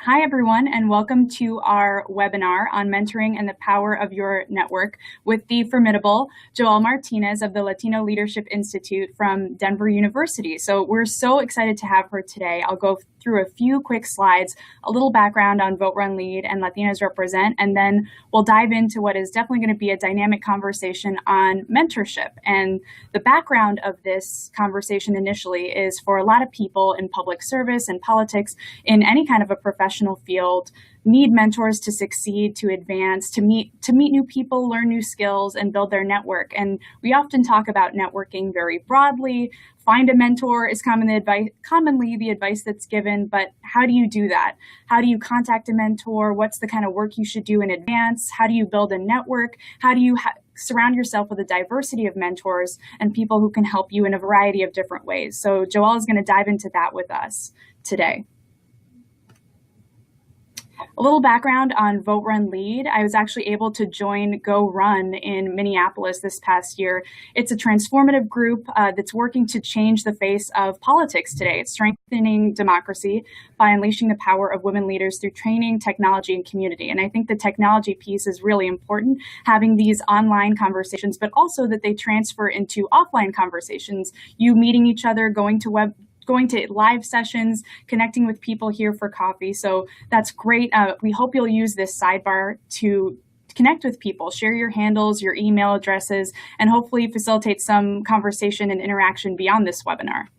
Hi, everyone, and welcome to our webinar on mentoring and the power of your network with the formidable Joelle Martinez of the Latino Leadership Institute from Denver University. So we're so excited to have her today. I'll go through a few quick slides, a little background on Vote, Run, Lead and Latinas Represent, and then we'll dive into what is definitely going to be a dynamic conversation on mentorship. And the background of this conversation initially is for a lot of people in public service and politics in any kind of a professional field need mentors to succeed, to advance, to meet new people, learn new skills, and build their network. And we often talk about networking very broadly. Find a mentor is commonly the advice that's given, but how do you do that? How do you contact a mentor? What's the kind of work you should do in advance? How do you build a network? How do you surround yourself with a diversity of mentors and people who can help you in a variety of different ways? So Joelle is going to dive into that with us today. A little background on Vote, Run, Lead. I was actually able to join Go Run in Minneapolis this past year. It's a transformative group that's working to change the face of politics today. It's strengthening democracy by unleashing the power of women leaders through training, technology, and community. And I think the technology piece is really important, having these online conversations, but also that they transfer into offline conversations, you meeting each other, going to live sessions, connecting with people here for coffee. So that's great. We hope you'll use this sidebar to connect with people, share your handles, your email addresses, and hopefully facilitate some conversation and interaction beyond this webinar.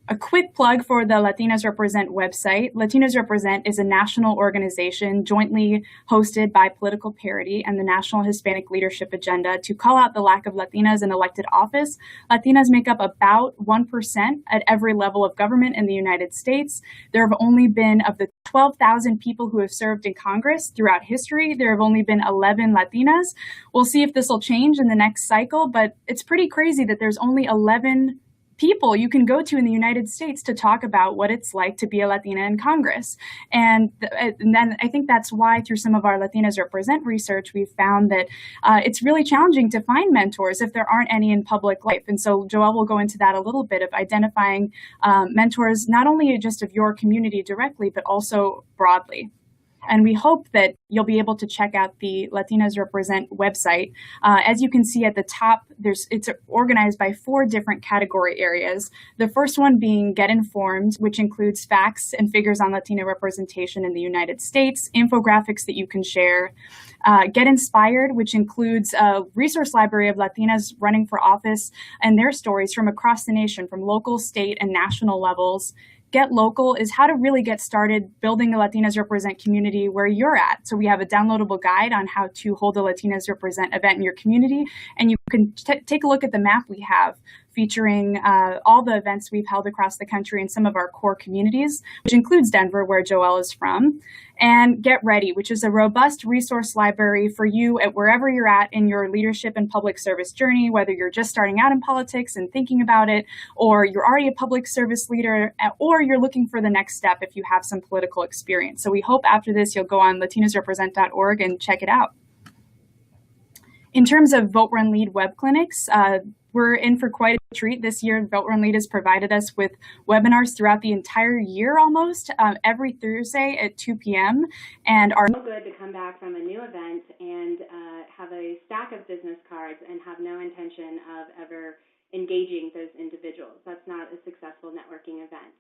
A quick plug for the Latinas Represent website. Latinas Represent is a national organization jointly hosted by Political Parity and the National Hispanic Leadership Agenda to call out the lack of Latinas in elected office. Latinas make up about 1% at every level of government in the United States. There have only been, of the 12,000 people who have served in Congress throughout history, there have only been 11 Latinas. We'll see if this will change in the next cycle, but it's pretty crazy that there's only 11 people you can go to in the United States to talk about what it's like to be a Latina in Congress. And then I think that's why through some of our Latinas Represent research, we've found that it's really challenging to find mentors if there aren't any in public life. And so Joelle will go into that a little bit of identifying mentors, not only just of your community directly, but also broadly. And we hope that you'll be able to check out the Latinas Represent website. As you can see at the top, it's organized by 4 different category areas. The first one being Get Informed, which includes facts and figures on Latino representation in the United States, infographics that you can share. Get Inspired, which includes a resource library of Latinas running for office and their stories from across the nation, from local, state, and national levels. Get Local is how to really get started building a Latinas Represent community where you're at. So we have a downloadable guide on how to hold a Latinas Represent event in your community, and you can take a look at the map we have featuring all the events we've held across the country in some of our core communities, which includes Denver, where Joelle is from. And Get Ready, which is a robust resource library for you at wherever you're at in your leadership and public service journey, whether you're just starting out in politics and thinking about it, or you're already a public service leader, or you're looking for the next step if you have some political experience. So we hope after this you'll go on latinasrepresent.org and check it out. In terms of Vote, Run, Lead web clinics, we're in for quite a treat this year. Vote, Run, Lead has provided us with webinars throughout the entire year almost, every Thursday at 2 p.m. And are so good to come back from a new event and have a stack of business cards and have no intention of ever engaging those individuals. That's not a successful networking event.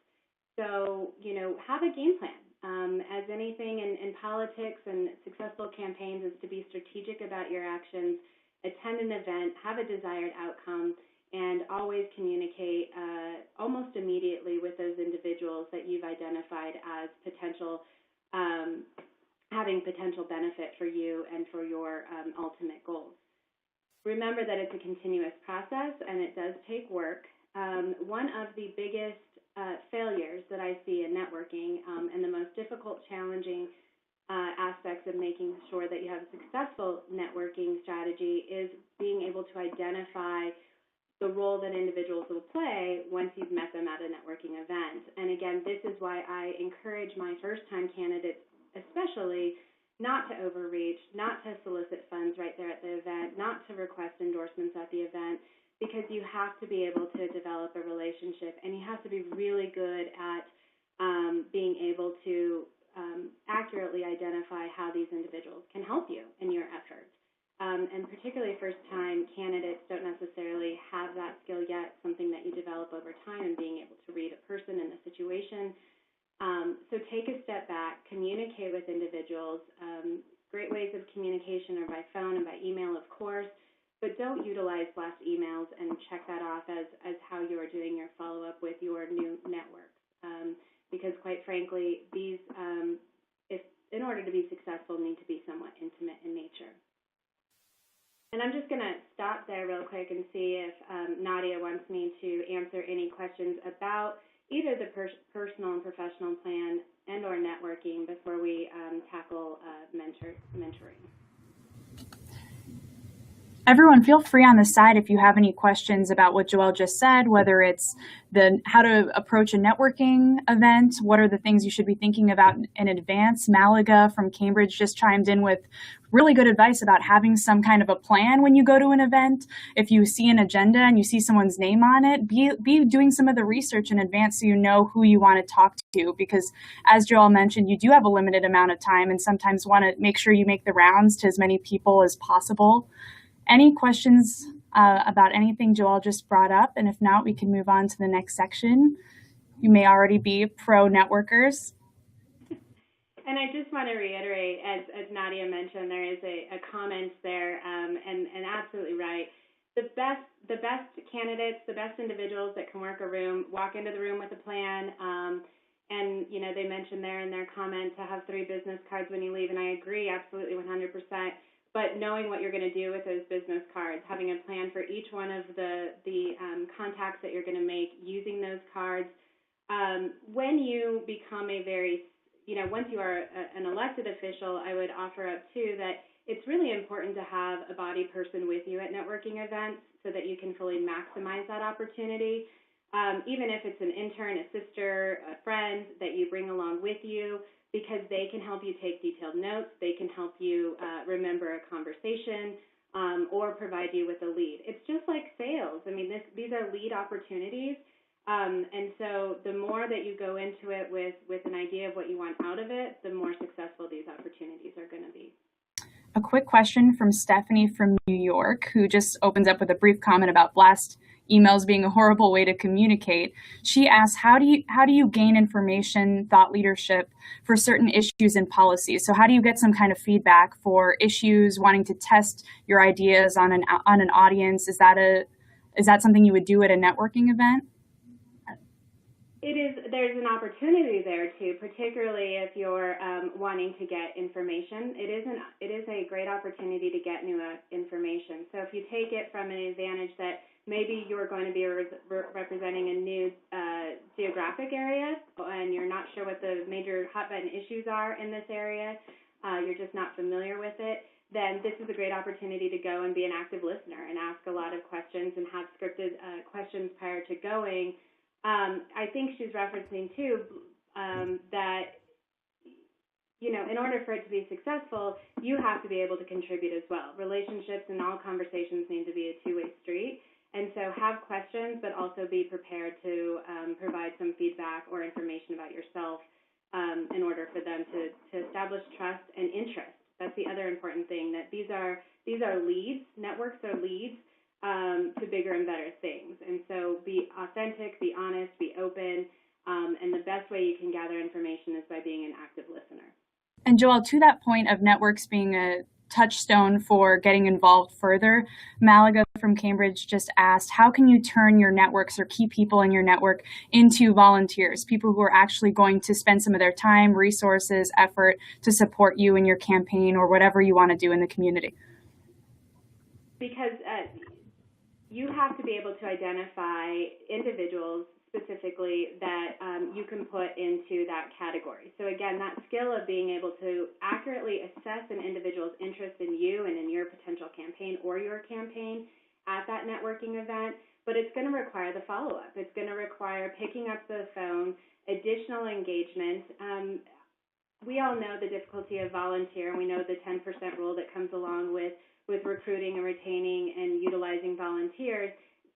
So, have a game plan. As anything in politics and successful campaigns is to be strategic about your actions, attend an event, have a desired outcome, and always communicate almost immediately with those individuals that you've identified as having potential benefit for you and for your ultimate goals. Remember that it's a continuous process and it does take work. One of the biggest failures that I see in networking and the most difficult, challenging aspects of making sure that you have a successful networking strategy is being able to identify the role that individuals will play once you've met them at a networking event. And again, this is why I encourage my first-time candidates especially not to overreach, not to solicit funds right there at the event, not to request endorsements at the event, because you have to be able to develop a relationship and you have to be really good at being able to how these individuals can help you in your efforts. And particularly first-time candidates don't necessarily have that skill yet, something that you develop over time and being able to read a person and a situation. So take a step back, communicate with individuals. Great ways of communication are by phone and by email, of course, but don't utilize blast emails and check that off as how you are doing your follow-up with your new networks. Because quite frankly, these, if in order to be successful, need to be somewhat intimate in nature. And I'm just going to stop there real quick and see if Nadia wants me to answer any questions about either the personal and professional plan and or networking before we tackle mentoring. Everyone, feel free on the side if you have any questions about what Joelle just said, whether it's how to approach a networking event, what are the things you should be thinking about in advance. Malaga from Cambridge just chimed in with really good advice about having some kind of a plan when you go to an event. If you see an agenda and you see someone's name on it, be doing some of the research in advance so you know who you want to talk to, because as Joelle mentioned, you do have a limited amount of time and sometimes want to make sure you make the rounds to as many people as possible. Any questions about anything Joelle just brought up? And if not, we can move on to the next section. You may already be pro networkers. And I just want to reiterate, as Nadia mentioned, there is a comment there, and absolutely right. The best candidates, the best individuals that can work a room, walk into the room with a plan, and they mentioned there in their comment to have 3 business cards when you leave, and I agree absolutely 100%. But knowing what you're going to do with those business cards, having a plan for each one of the contacts that you're going to make, using those cards. When you become once you are an elected official, I would offer up too that it's really important to have a body person with you at networking events so that you can fully maximize that opportunity. Even if it's an intern, a sister, a friend that you bring along with you, because they can help you take detailed notes, they can help you remember a conversation, or provide you with a lead. It's just like sales. I mean, these are lead opportunities, and so the more that you go into it with an idea of what you want out of it, the more successful these opportunities are going to be. A quick question from Stephanie from New York, who just opens up with a brief comment about blast emails being a horrible way to communicate. She asks, how do you gain information, thought leadership for certain issues and policies? So how do you get some kind of feedback for issues, wanting to test your ideas on an audience? Is that something you would do at a networking event? It is. There's an opportunity there too, particularly if you're wanting to get information. It is a great opportunity to get new information. So if you take it from an advantage that maybe you're going to be representing a new geographic area and you're not sure what the major hot-button issues are in this area, you're just not familiar with it, then this is a great opportunity to go and be an active listener and ask a lot of questions and have scripted questions prior to going. I think she's referencing too that in order for it to be successful, you have to be able to contribute as well. Relationships and all conversations need to be a two-way street. And so have questions, but also be prepared to provide some feedback or information about yourself in order for them to establish trust and interest. That's the other important thing, that these are leads. Networks are leads to bigger and better things. And so be authentic, be honest, be open, and the best way you can gather information is by being an active listener. And Joelle, to that point of networks being a touchstone for getting involved further, Malaga from Cambridge just asked, how can you turn your networks or key people in your network into volunteers, people who are actually going to spend some of their time, resources, effort to support you in your campaign or whatever you want to do in the community? Because you have to be able to identify individuals specifically that you can put into that category. So again, that skill of being able to accurately assess an individual's interest in you and in your potential campaign or your campaign at that networking event, but it's going to require the follow-up. It's going to require picking up the phone, additional engagement. We all know the difficulty of volunteer, and we know the 10% rule that comes along with recruiting and retaining and utilizing volunteers.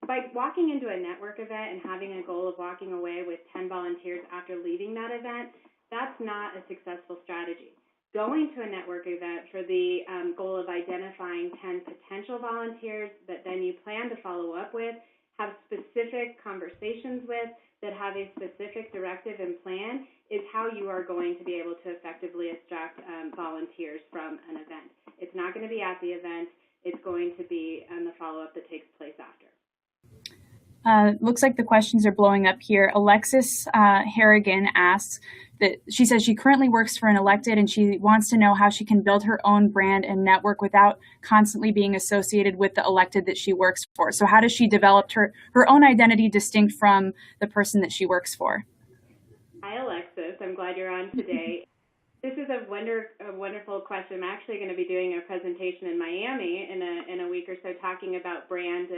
By walking into a network event and having a goal of walking away with 10 volunteers after leaving that event, that's not a successful strategy. going to a network event for the goal of identifying 10 potential volunteers that then you plan to follow up with, have specific conversations with, that have a specific directive and plan, is how you are going to be able to effectively extract volunteers from an event. It's not going to be at the event. It's going to be the follow-up that takes place after. Looks like the questions are blowing up here. Alexis Harrigan asks that she says she currently works for an elected and she wants to know how she can build her own brand and network without constantly being associated with the elected that she works for. So how does she develop her own identity distinct from the person that she works for? Hi, Alexis. I'm glad you're on today. This is a wonderful question. I'm actually going to be doing a presentation in Miami in a week or so talking about brand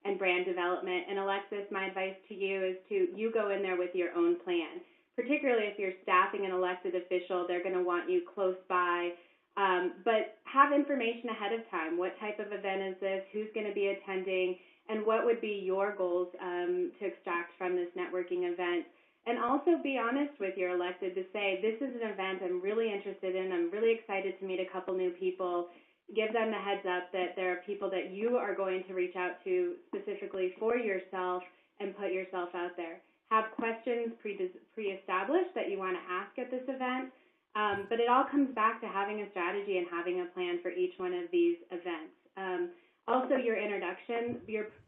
and brand development. And Alexis, my advice to you is you go in there with your own plan. Particularly if you're staffing an elected official, they're going to want you close by. But have information ahead of time. What type of event is this? Who's going to be attending? And what would be your goals to extract from this networking event? And also be honest with your elected to say, this is an event I'm really interested in. I'm really excited to meet a couple new people. Give them the heads up that there are people that you are going to reach out to specifically for yourself and put yourself out there. Have questions pre-established that you want to ask at this event, but it all comes back to having a strategy and having a plan for each one of these events. Also, your introduction,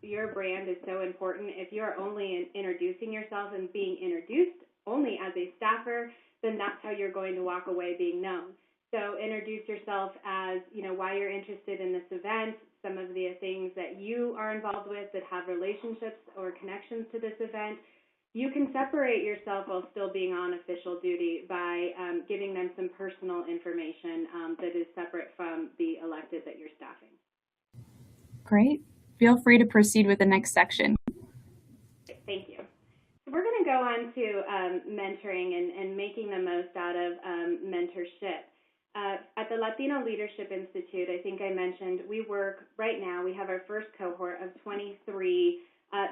your brand is so important. If you're only introducing yourself and being introduced only as a staffer, then that's how you're going to walk away being known. So introduce yourself as, why you're interested in this event, some of the things that you are involved with that have relationships or connections to this event. You can separate yourself while still being on official duty by giving them some personal information that is separate from the elected that you're staffing. Great. Feel free to proceed with the next section. Thank you. We're going to go on to mentoring and making the most out of mentorship. At the Latino Leadership Institute, I think I mentioned, we have our first cohort of 23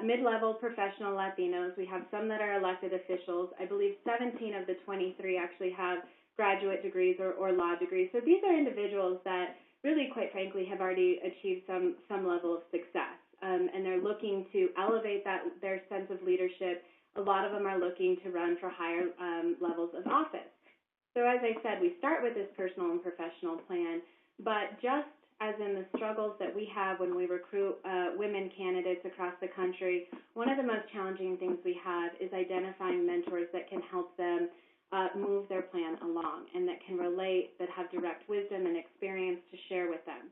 mid-level professional Latinos. We have some that are elected officials. I believe 17 of the 23 actually have graduate degrees or law degrees. So these are individuals that really, quite frankly, have already achieved some level of success. And they're looking to elevate their sense of leadership. A lot of them are looking to run for higher levels of office. So as I said, we start with this personal and professional plan, but just as in the struggles that we have when we recruit women candidates across the country, one of the most challenging things we have is identifying mentors that can help them move their plan along and that can relate, that have direct wisdom and experience to share with them.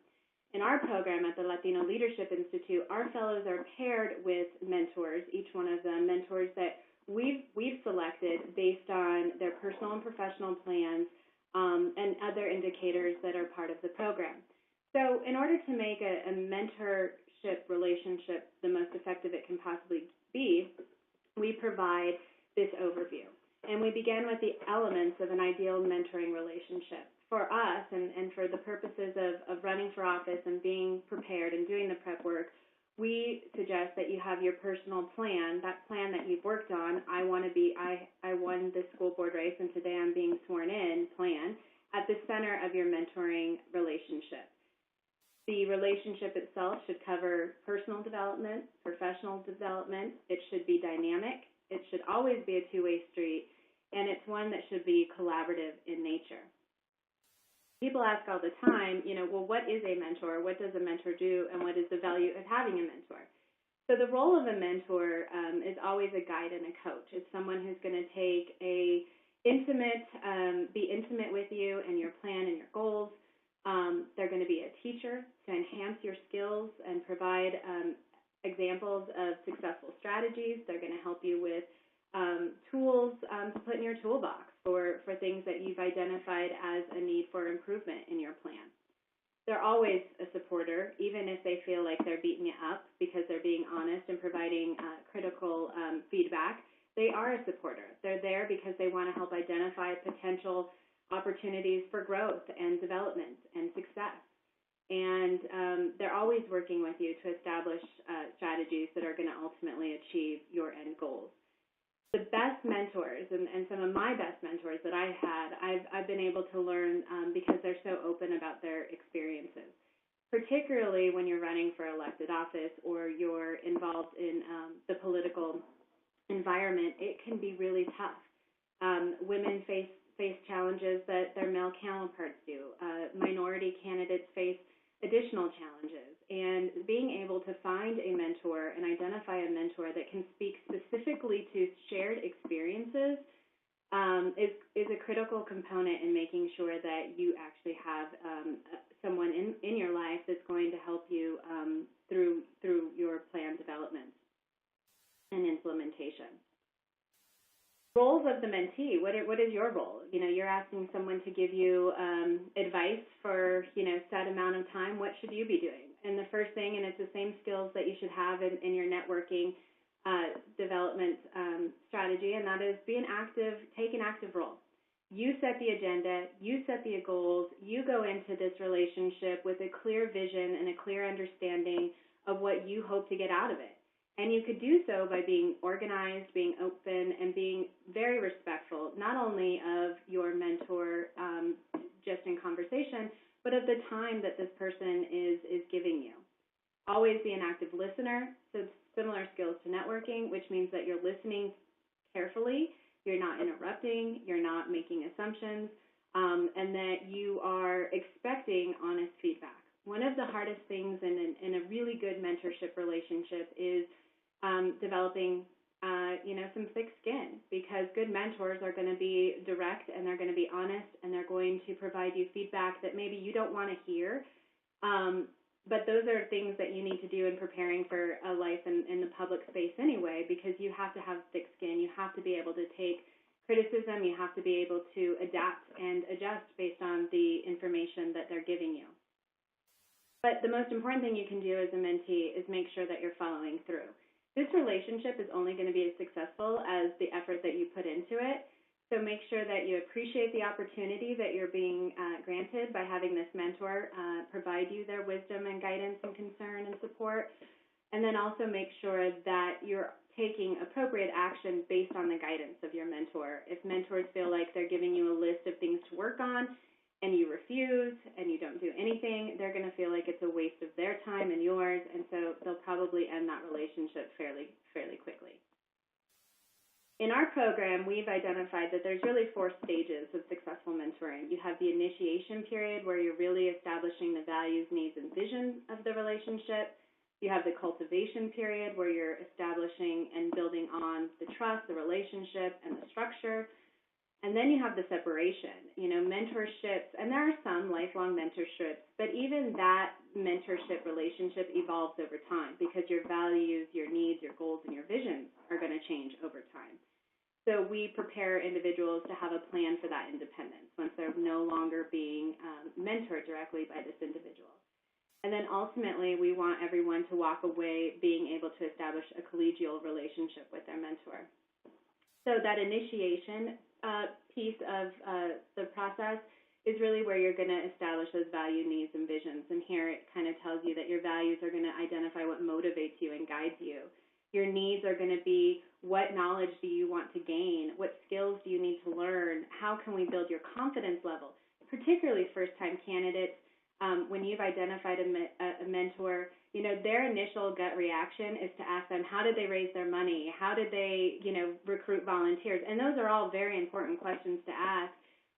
In our program at the Latino Leadership Institute, our fellows are paired with mentors, each one of them, mentors that we've selected based on their personal and professional plans and other indicators that are part of the program. So in order to make a mentorship relationship the most effective it can possibly be, we provide this overview. And we begin with the elements of an ideal mentoring relationship. For us, and for the purposes of running for office and being prepared and doing the prep work, we suggest that you have your personal plan, that plan that you've worked on. I won this school board race, and today I'm being sworn in plan at the center of your mentoring relationship. The relationship itself should cover personal development, professional development. It should be dynamic. It should always be a two-way street, and it's one that should be collaborative in nature. People ask all the time, well, what is a mentor? What does a mentor do? And what is the value of having a mentor? So the role of a mentor is always a guide and a coach. It's someone who's going to be intimate with you and your plan and your goals. They're going to be a teacher to enhance your skills and provide examples of successful strategies. They're going to help you with tools to put in your toolbox for things that you've identified as a need for improvement in your plan. They're always a supporter, even if they feel like they're beating you up because they're being honest and providing critical feedback. They are a supporter. They're there because they want to help identify potential opportunities for growth and development and success. And they're always working with you to establish strategies that are going to ultimately achieve your end goals. the best mentors and some of my best mentors that I had, I've been able to learn because they're so open about their experiences. Particularly when you're running for elected office or you're involved in the political environment, it can be really tough. Women face challenges that their male counterparts do. Minority candidates face additional challenges. And being able to find a mentor and identify a mentor that can speak specifically to shared experiences is a critical component in making sure that you actually have someone in your life that's going to help you through your plan development and implementation. Roles of the mentee. What is your role? You're asking someone to give you advice for set amount of time. What should you be doing? And the first thing, and it's the same skills that you should have in your networking development strategy, and that is take an active role. You set the agenda, you set the goals, you go into this relationship with a clear vision and a clear understanding of what you hope to get out of it. And you could do so by being organized, being open, and being very respectful, not only of your mentor just in conversation, but of the time that this person is giving you. Always be an active listener, so similar skills to networking, which means that you're listening carefully, you're not interrupting, you're not making assumptions, and that you are expecting honest feedback. One of the hardest things in a really good mentorship relationship is developing some thick skin, because good mentors are going to be direct and they're going to be honest and they're going to provide you feedback that maybe you don't want to hear. But those are things that you need to do in preparing for a life in the public space anyway, because you have to have thick skin. You have to be able to take criticism. You have to be able to adapt and adjust based on the information that they're giving you. But the most important thing you can do as a mentee is make sure that you're following through. This relationship is only going to be as successful as the effort that you put into it. So make sure that you appreciate the opportunity that you're being granted by having this mentor provide you their wisdom and guidance and concern and support. And then also make sure that you're taking appropriate action based on the guidance of your mentor. If mentors feel like they're giving you a list of things to work on and you refuse and you don't do anything, they're going to feel like it's a waste of their time and yours, and so they'll probably end that relationship fairly quickly. In our program, we've identified that there's really 4 stages of successful mentoring. You have the initiation period, where you're really establishing the values, needs, and vision of the relationship. You have the cultivation period, where you're establishing and building on the trust, the relationship, and the structure. And then you have the separation, mentorships, and there are some lifelong mentorships, but even that mentorship relationship evolves over time, because your values, your needs, your goals, and your visions are going to change over time. So we prepare individuals to have a plan for that independence once they're no longer being mentored directly by this individual. And then ultimately, we want everyone to walk away being able to establish a collegial relationship with their mentor. So that initiation piece of the process is really where you're going to establish those value, needs, and visions. And here it kind of tells you that your values are going to identify what motivates you and guides you. Your needs are going to be, what knowledge do you want to gain? What skills do you need to learn? How can we build your confidence level? Particularly first-time candidates, when you've identified a mentor, their initial gut reaction is to ask them, how did they raise their money? How did they, recruit volunteers? And those are all very important questions to ask.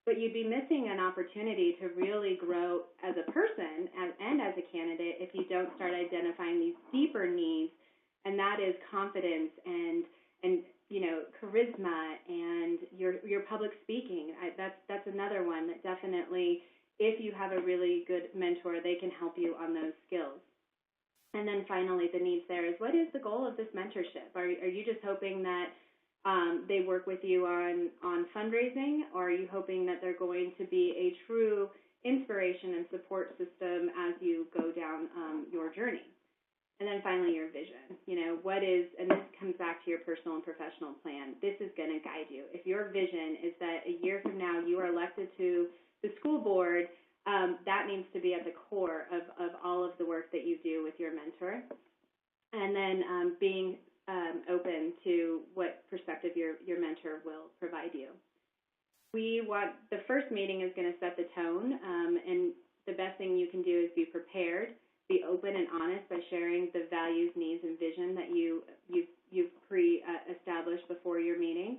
But you'd be missing an opportunity to really grow as a person and as a candidate if you don't start identifying these deeper needs, and that is confidence and charisma and your public speaking. That's another one that definitely, if you have a really good mentor, they can help you on those skills. And then finally, the needs there is, what is the goal of this mentorship? Are you just hoping that they work with you on fundraising, or are you hoping that they're going to be a true inspiration and support system as you go down your journey? And then finally, your vision. What is, and this comes back to your personal and professional plan, this is going to guide you. If your vision is that a year from now you are elected to the school board, that needs to be at the core of all of the work that you do with your mentor. And then being open to what perspective your mentor will provide you. The first meeting is going to set the tone, and the best thing you can do is be prepared, be open and honest by sharing the values, needs, and vision that you've pre-established before your meeting.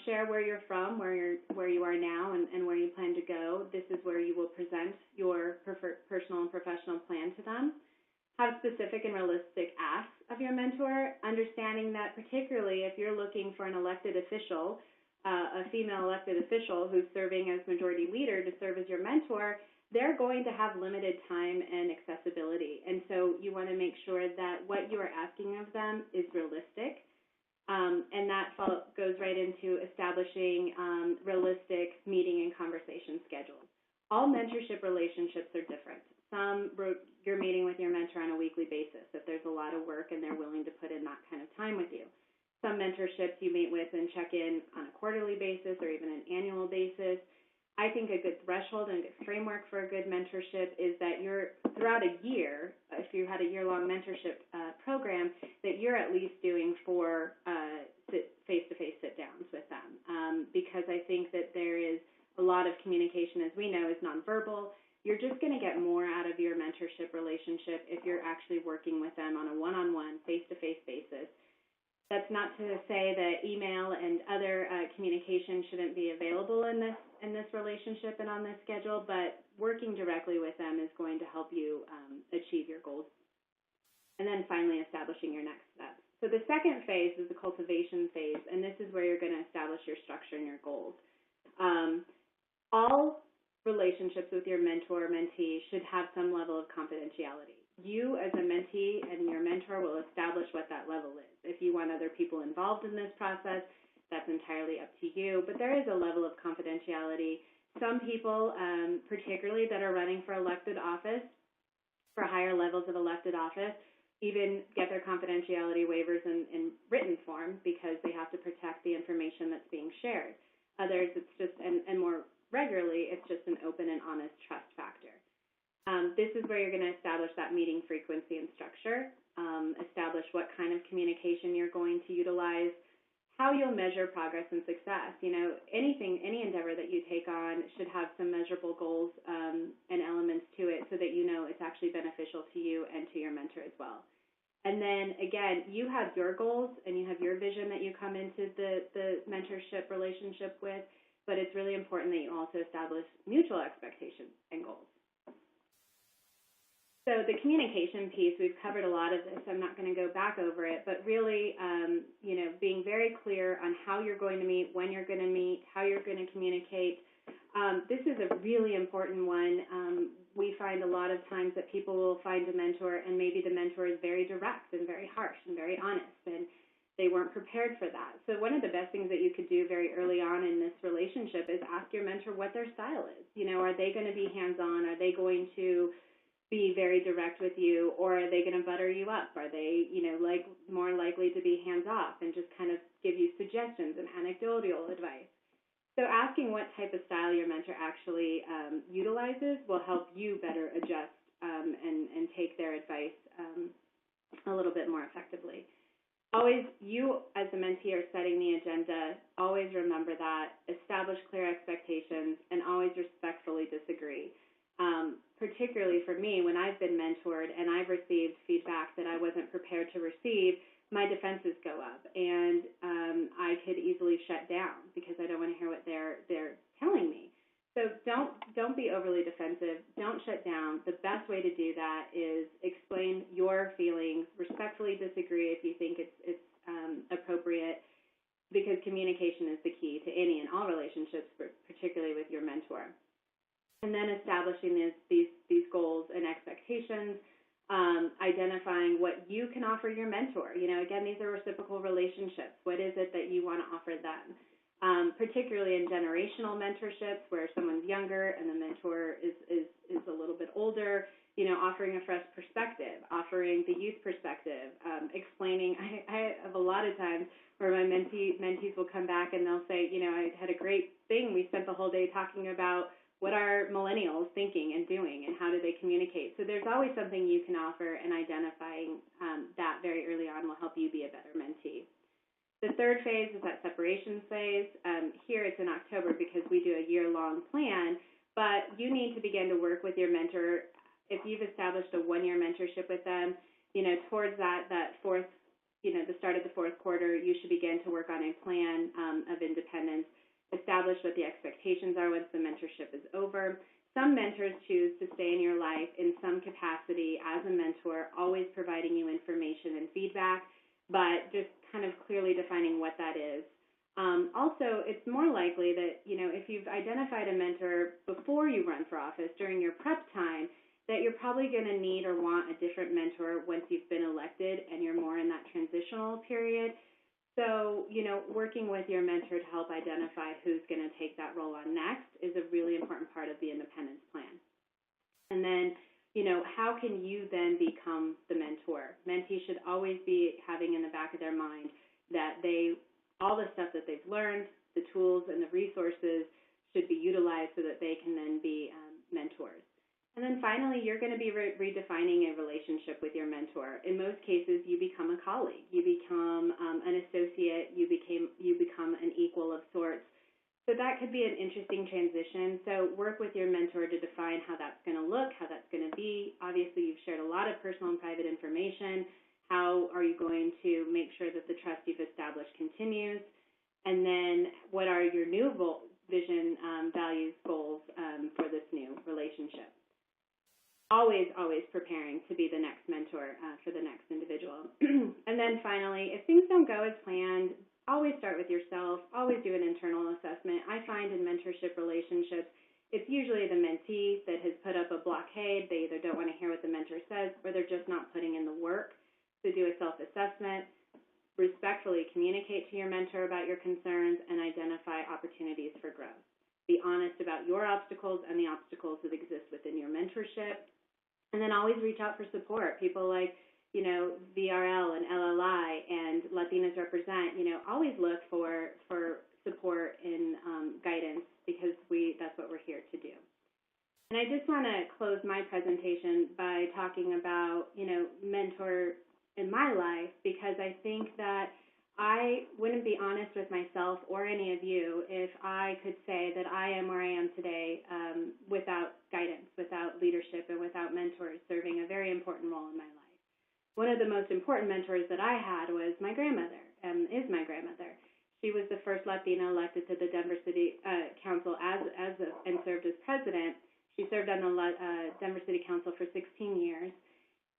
Share where you're from, where you are now, and where you plan to go. This is where you will present your personal and professional plan to them. Have specific and realistic asks of your mentor, understanding that particularly if you're looking for an elected official, a female elected official who's serving as majority leader to serve as your mentor, they're going to have limited time and accessibility. And so you want to make sure that what you are asking of them is realistic. And that goes right into establishing realistic meeting and conversation schedules. All mentorship relationships are different. Some you're meeting with your mentor on a weekly basis if there's a lot of work and they're willing to put in that kind of time with you. Some mentorships you meet with and check in on a quarterly basis or even an annual basis. I think a good threshold and a good framework for a good mentorship is that you're throughout a year, if you had a year-long mentorship program, that you're at least doing 4 face-to-face sit-downs with them, because I think that there is a lot of communication, as we know, is nonverbal. You're just going to get more out of your mentorship relationship if you're actually working with them on a one-on-one, face-to-face basis. That's not to say that email and other communication shouldn't be available in this relationship and on this schedule, but working directly with them is going to help you achieve your goals. And then finally, establishing your next steps. So the second phase is the cultivation phase, and this is where you're going to establish your structure and your goals. All relationships with your mentor or mentee should have some level of confidentiality. You as a mentee and your mentor will establish what that level is. If you want other people involved in this process, that's entirely up to you, but there is a level of confidentiality. Some people, particularly that are running for elected office, for higher levels of elected office, even get their confidentiality waivers in written form because they have to protect the information that's being shared. Others, it's just, and more regularly, it's just an open and honest trust factor. This is where you're going to establish that meeting frequency and structure, establish what kind of communication you're going to utilize, how you'll measure progress and success. You know, any endeavor that you take on should have some measurable goals and elements to it so that you know it's actually beneficial to you and to your mentor as well. And then, again, you have your goals and you have your vision that you come into the mentorship relationship with, but it's really important that you also establish mutual expectations and goals. So the communication piece, we've covered a lot of this. I'm not going to go back over it, but really, being very clear on how you're going to meet, when you're going to meet, how you're going to communicate. This is a really important one. We find a lot of times that people will find a mentor, and maybe the mentor is very direct and very harsh and very honest, and they weren't prepared for that. So one of the best things that you could do very early on in this relationship is ask your mentor what their style is. You know, are they going to be hands-on? Are they going to be very direct with you, or are they going to butter you up? Are they, more likely to be hands-off and just kind of give you suggestions and anecdotal advice? So asking what type of style your mentor actually utilizes will help you better adjust and take their advice a little bit more effectively. Always, you as a mentee are setting the agenda. Always remember that. Establish clear expectations and always respectfully disagree. Particularly for me, when I've been mentored and I've received feedback that I wasn't prepared to receive, my defenses go up, and I could easily shut down because I don't want to hear what they're telling me. So don't be overly defensive. Don't shut down. The best way to do that is explain your feelings, respectfully disagree if you think it's appropriate, because communication is the key to any and all relationships, but particularly with your mentor. And then establishing these goals and expectations, identifying what you can offer your mentor. Again, these are reciprocal relationships. What is it that you want to offer them? Particularly in generational mentorships where someone's younger and the mentor is a little bit older, offering a fresh perspective, offering the youth perspective, explaining. I have a lot of times where my mentees will come back and they'll say, I had a great thing. We spent the whole day talking about what are millennials thinking and doing, and how do they communicate? So there's always something you can offer, and identifying that very early on will help you be a better mentee. The third phase is that separations phase. Here it's in October because we do a year-long plan, but you need to begin to work with your mentor. If you've established a one-year mentorship with them, towards that fourth, the start of the fourth quarter, you should begin to work on a plan of independence, establish what the expectations are once the mentorship is over. Some mentors choose to stay in your life in some capacity as a mentor, always providing you information and feedback, but just kind of clearly defining what that is. Also, it's more likely that, if you've identified a mentor before you run for office during your prep time, that you're probably going to need or want a different mentor once you've been elected and you're more in that transitional period. So, working with your mentor to help identify who's going to take that role on next is a really important part of the independence plan. And then, how can you then become the mentor? Mentees should always be having in the back of their mind that all the stuff that they've learned, the tools and the resources should be utilized so that they can then be mentors. And then finally, you're going to be redefining a relationship with your mentor. In most cases, you become a colleague, you become an associate, you become an equal of sorts. So that could be an interesting transition. So work with your mentor to define how that's going to look, how that's going to be. Obviously, you've shared a lot of personal and private information. How are you going to make sure that the trust you've established continues? And then what are your new vision, values, goals for this new relationship? Always preparing to be the next mentor for the next individual. And then finally, if things don't go as planned, always start with yourself. Always do an internal assessment. I find in mentorship relationships, it's usually the mentee that has put up a blockade. They either don't want to hear what the mentor says, or they're just not putting in the work. So do a self-assessment, respectfully communicate to your mentor about your concerns, and identify opportunities for growth. Be honest about your obstacles and the obstacles that exist within your mentorship. And then always reach out for support. People like, VRL and LLI and Latinas Represent, always look for support and guidance, because that's what we're here to do. And I just want to close my presentation by talking about, mentor in my life, because I think that I wouldn't be honest with myself or any of you if I could say that I am where I am today without guidance, without leadership, and without mentors serving a very important role in my life. One of the most important mentors that I had was my grandmother, is my grandmother. She was the first Latina elected to the Denver City Council and served as president. She served on the Denver City Council for 16 years.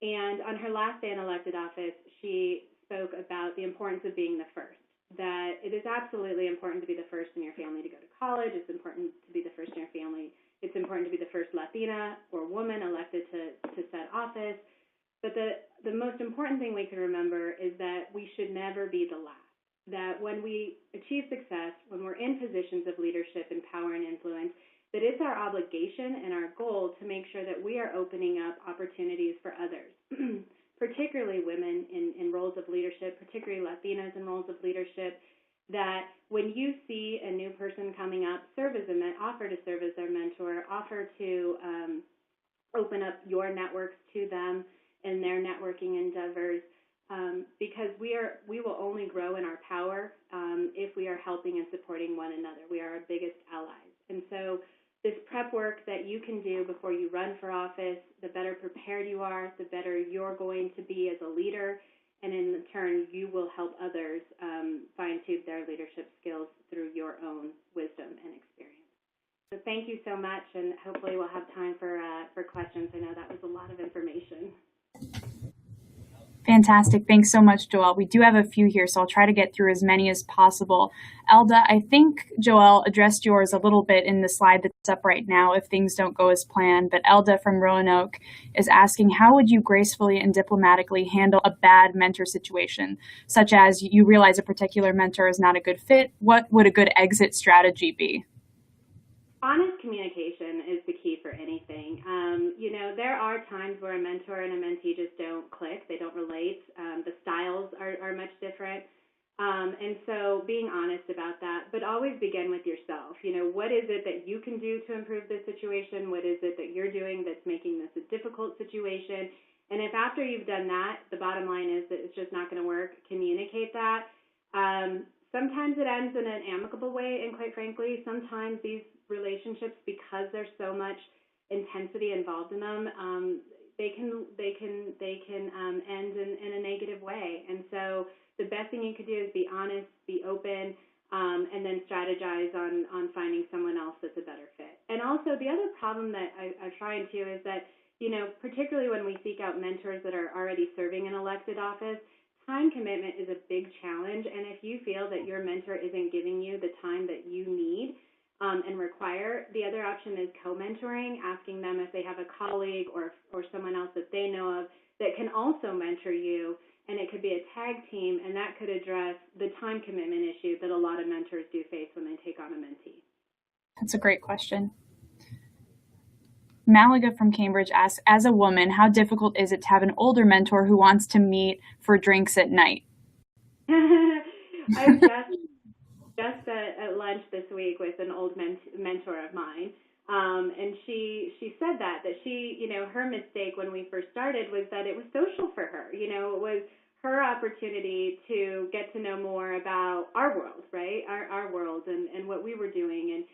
And on her last day in elected office, she spoke about the importance of being the first, that it is absolutely important to be the first in your family to go to college. It's important to be the first in your family. It's important to be the first Latina or woman elected to set office. But the most important thing we can remember is that we should never be the last, that when we achieve success, when we're in positions of leadership and power and influence, that it's our obligation and our goal to make sure that we are opening up opportunities for others, particularly women in roles of leadership, particularly Latinas in roles of leadership, that when you see a new person coming up, offer to serve as their mentor, offer to open up your networks to them in their networking endeavors, because we will only grow in our power if we are helping and supporting one another. We are our biggest allies. And so this prep work that you can do before you run for office, the better prepared you are, the better you're going to be as a leader, and in turn, you will help others fine-tune their leadership skills through your own wisdom and experience. So thank you so much, and hopefully we'll have time for questions. I know that was a lot of information. Fantastic. Thanks so much, Joelle. We do have a few here, so I'll try to get through as many as possible. Elda, I think Joelle addressed yours a little bit in the slide that's up right now if things don't go as planned, but Elda from Roanoke is asking, how would you gracefully and diplomatically handle a bad mentor situation, such as you realize a particular mentor is not a good fit? What would a good exit strategy be? Honest communication is the key for anything. There are times where a mentor and a mentee just don't click. They don't relate. The styles are much different. And so being honest about that, but always begin with yourself. What is it that you can do to improve this situation? What is it that you're doing that's making this a difficult situation? And if after you've done that, the bottom line is that it's just not going to work, communicate that. Sometimes it ends in an amicable way, and quite frankly, sometimes these relationships, because there's so much intensity involved in them, they can end in a negative way. And so the best thing you could do is be honest, be open, and then strategize on finding someone else that's a better fit. And also the other problem that I find too is that, particularly when we seek out mentors that are already serving an elected office, time commitment is a big challenge. And if you feel that your mentor isn't giving you the time that you need and require, the other option is co-mentoring, asking them if they have a colleague or someone else that they know of that can also mentor you. And it could be a tag team, and that could address the time commitment issue that a lot of mentors do face when they take on a mentee. That's a great question. Malaga from Cambridge asks, as a woman, how difficult is it to have an older mentor who wants to meet for drinks at night? I was just at lunch this week with an old mentor of mine, and she said that she, her mistake when we first started was that it was social for her. It was her opportunity to get to know more about our world, right? Our world and what we were doing. And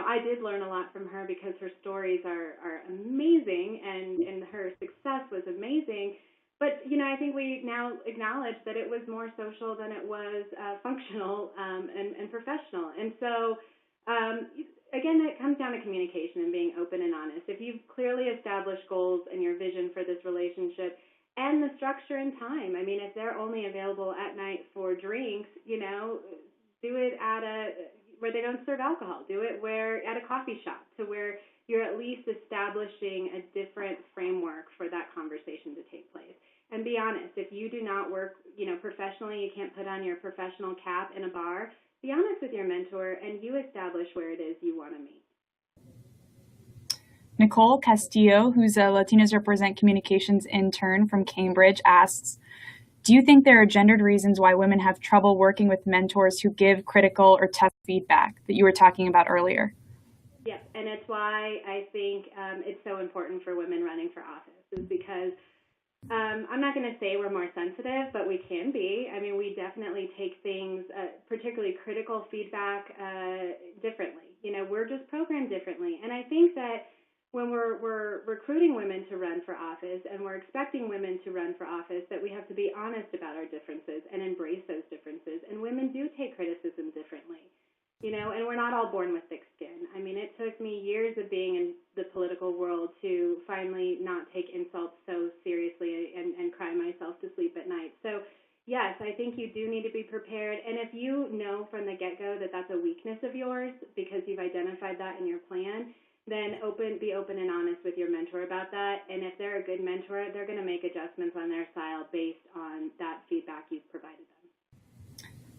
I did learn a lot from her because her stories are amazing and her success was amazing. But, I think we now acknowledge that it was more social than it was functional and professional. And so, again, it comes down to communication and being open and honest. If you've clearly established goals and your vision for this relationship and the structure and time, if they're only available at night for drinks, do it where they don't serve alcohol. Do it at a coffee shop, to where you're at least establishing a different framework for that conversation to take place. And be honest, if you do not work, professionally, you can't put on your professional cap in a bar, be honest with your mentor and you establish where it is you want to meet. Nicole Castillo, who's a Latinas Represent Communications intern from Cambridge, asks, do you think there are gendered reasons why women have trouble working with mentors who give critical or tough feedback that you were talking about earlier? Yes, and it's why I think it's so important for women running for office, is because I'm not going to say we're more sensitive, but we can be. We definitely take things, particularly critical feedback, differently. We're just programmed differently. And I think that when we're recruiting women to run for office and we're expecting women to run for office, that we have to be honest about our differences and embrace those differences. And women do take criticism differently. And we're not all born with thick skin. It took me years of being in the political world to finally not take insults so seriously and cry myself to sleep at night. So, yes, I think you do need to be prepared. And if you know from the get-go that that's a weakness of yours because you've identified that in your plan, then be open and honest with your mentor about that. And if they're a good mentor, they're going to make adjustments on their style based on that feedback you've provided them.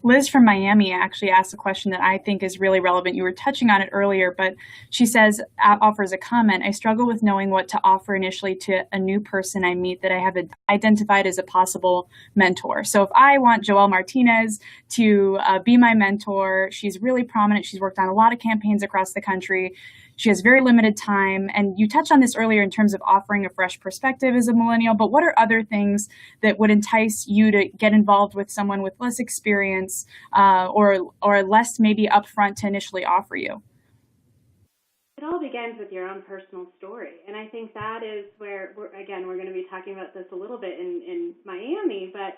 Liz from Miami actually asked a question that I think is really relevant. You were touching on it earlier, but she says, offers a comment, I struggle with knowing what to offer initially to a new person I meet that I have identified as a possible mentor. So if I want Joelle Martinez to be my mentor, she's really prominent. She's worked on a lot of campaigns across the country. She has very limited time. And you touched on this earlier in terms of offering a fresh perspective as a millennial, but what are other things that would entice you to get involved with someone with less experience or less maybe upfront to initially offer you? It all begins with your own personal story. And I think that is where, we're going to be talking about this a little bit in Miami, but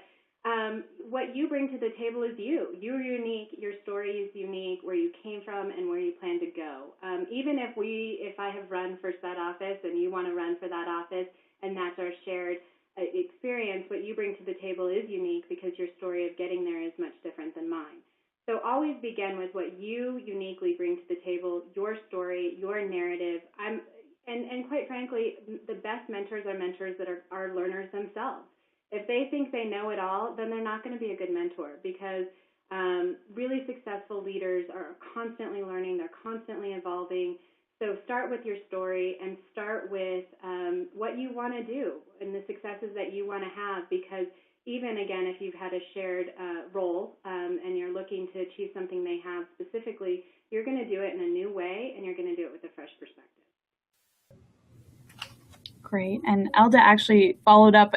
what you bring to the table is you. You're unique. Your story is unique, where you came from and where you plan to go. Even if I have run for said office and you want to run for that office, and that's our shared experience, what you bring to the table is unique because your story of getting there is much different than mine. So always begin with what you uniquely bring to the table, your story, your narrative. And quite frankly, the best mentors are mentors that are learners themselves. If they think they know it all, then they're not going to be a good mentor, because really successful leaders are constantly learning. They're constantly evolving. So start with your story and start with what you want to do and the successes that you want to have, because even again, if you've had a shared role and you're looking to achieve something they have specifically, you're going to do it in a new way, and you're going to do it with a fresh perspective. Great. And Elda actually followed up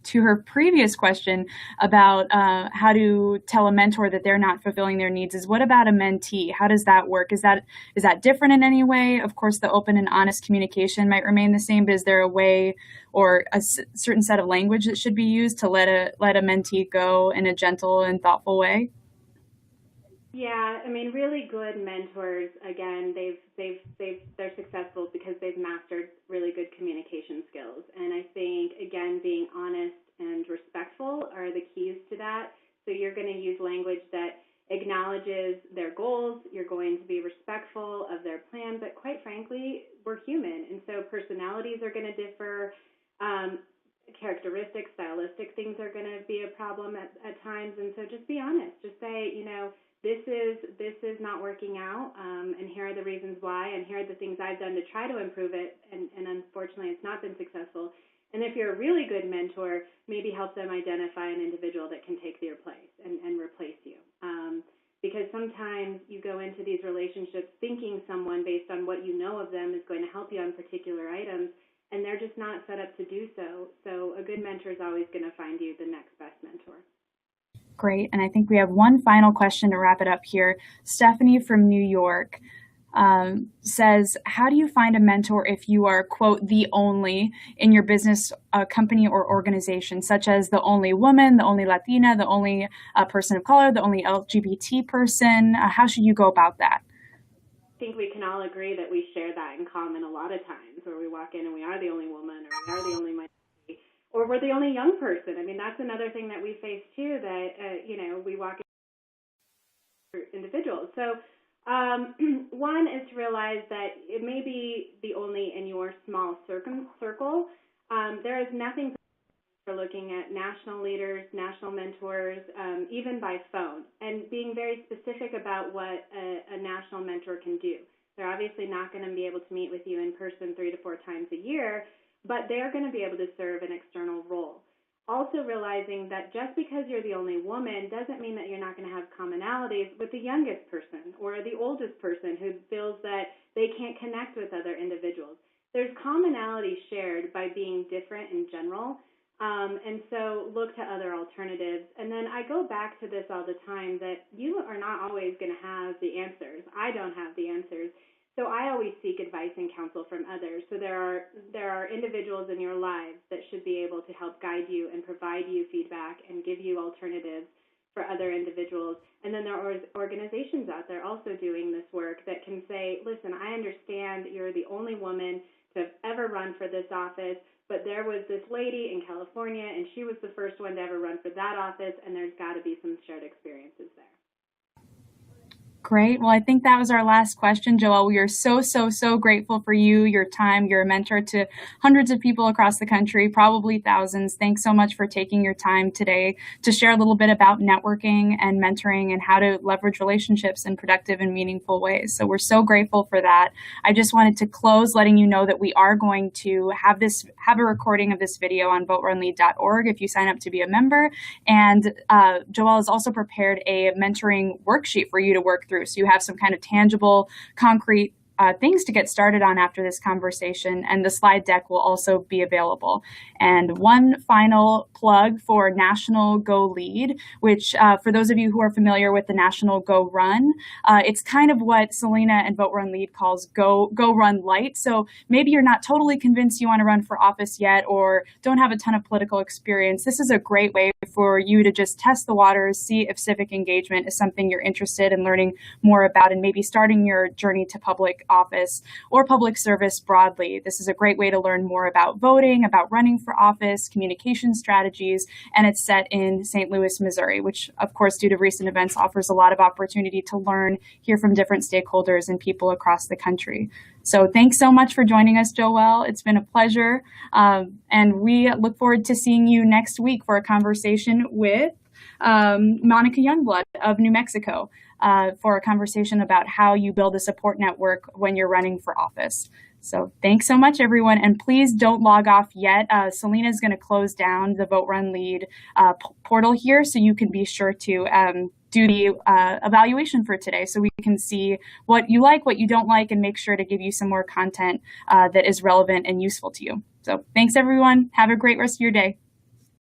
to her previous question about how to tell a mentor that they're not fulfilling their needs is, what about a mentee? How does that work? Is that different in any way? Of course, the open and honest communication might remain the same, but is there a way or a certain set of language that should be used to let a mentee go in a gentle and thoughtful way? Yeah, I mean, really good mentors, again, they're successful because they've mastered really good communication skills. And I think, again, being honest and respectful are the keys to that. So you're going to use language that acknowledges their goals. You're going to be respectful of their plan. But quite frankly, we're human. And so personalities are going to differ. Characteristics, stylistic things are going to be a problem at times. And so just be honest. Just say, this is not working out, and here are the reasons why, and here are the things I've done to try to improve it, and unfortunately it's not been successful. And if you're a really good mentor, maybe help them identify an individual that can take their place and replace you. Because sometimes you go into these relationships thinking someone, based on what you know of them, is going to help you on particular items, and they're just not set up to do so. So a good mentor is always going to find you the next best mentor. Great. And I think we have one final question to wrap it up here. Stephanie from New York says, how do you find a mentor if you are, quote, the only in your business, company, or organization, such as the only woman, the only Latina, the only person of color, the only LGBT person? How should you go about that? I think we can all agree that we share that in common a lot of times, where we walk in and we are the only woman, or we are the only minority, or we're the only young person. I mean, that's another thing that we face too, that, we walk in individuals. So one is to realize that it may be the only in your small circle. There is nothing for looking at national leaders, national mentors, even by phone, and being very specific about what a national mentor can do. They're obviously not going to be able to meet with you in person 3 to 4 times a year, but they're going to be able to serve an external role. Also realizing that just because you're the only woman doesn't mean that you're not going to have commonalities with the youngest person or the oldest person who feels that they can't connect with other individuals. There's commonality shared by being different in general, and so look to other alternatives. And then I go back to this all the time, that you are not always going to have the answers. I don't have the answers. So I always seek advice and counsel from others. So there are individuals in your lives that should be able to help guide you and provide you feedback and give you alternatives for other individuals. And then there are organizations out there also doing this work that can say, listen, I understand you're the only woman to have ever run for this office, but there was this lady in California, and she was the first one to ever run for that office, and there's got to be some shared experiences there. Great. Well, I think that was our last question, Joelle. We are so grateful for you, your time. You're a mentor to hundreds of people across the country, probably thousands. Thanks so much for taking your time today to share a little bit about networking and mentoring and how to leverage relationships in productive and meaningful ways. So we're so grateful for that. I just wanted to close letting you know that we are going to have a recording of this video on voterunlead.org if you sign up to be a member. And Joelle has also prepared a mentoring worksheet for you to work through. So you have some kind of tangible, concrete things to get started on after this conversation, and the slide deck will also be available. And one final plug for National Go Lead, which for those of you who are familiar with the National Go Run, it's kind of what Selena and Vote Run Lead calls Go Run Light. So maybe you're not totally convinced you want to run for office yet, or don't have a ton of political experience. This is a great way for you to just test the waters, see if civic engagement is something you're interested in learning more about, and maybe starting your journey to public office or public service broadly. This is a great way to learn more about voting, about running for office, communication strategies, and it's set in St. Louis, Missouri, which of course, due to recent events, offers a lot of opportunity to learn, hear from different stakeholders and people across the country. So thanks so much for joining us, Joelle. It's been a pleasure. And we look forward to seeing you next week for a conversation with Monica Youngblood of New Mexico for a conversation about how you build a support network when you're running for office. So thanks so much, everyone. And please don't log off yet. Selena is going to close down the Vote Run Lead portal here, so you can be sure to do the evaluation for today, so we can see what you like, what you don't like, and make sure to give you some more content that is relevant and useful to you. So thanks, everyone. Have a great rest of your day.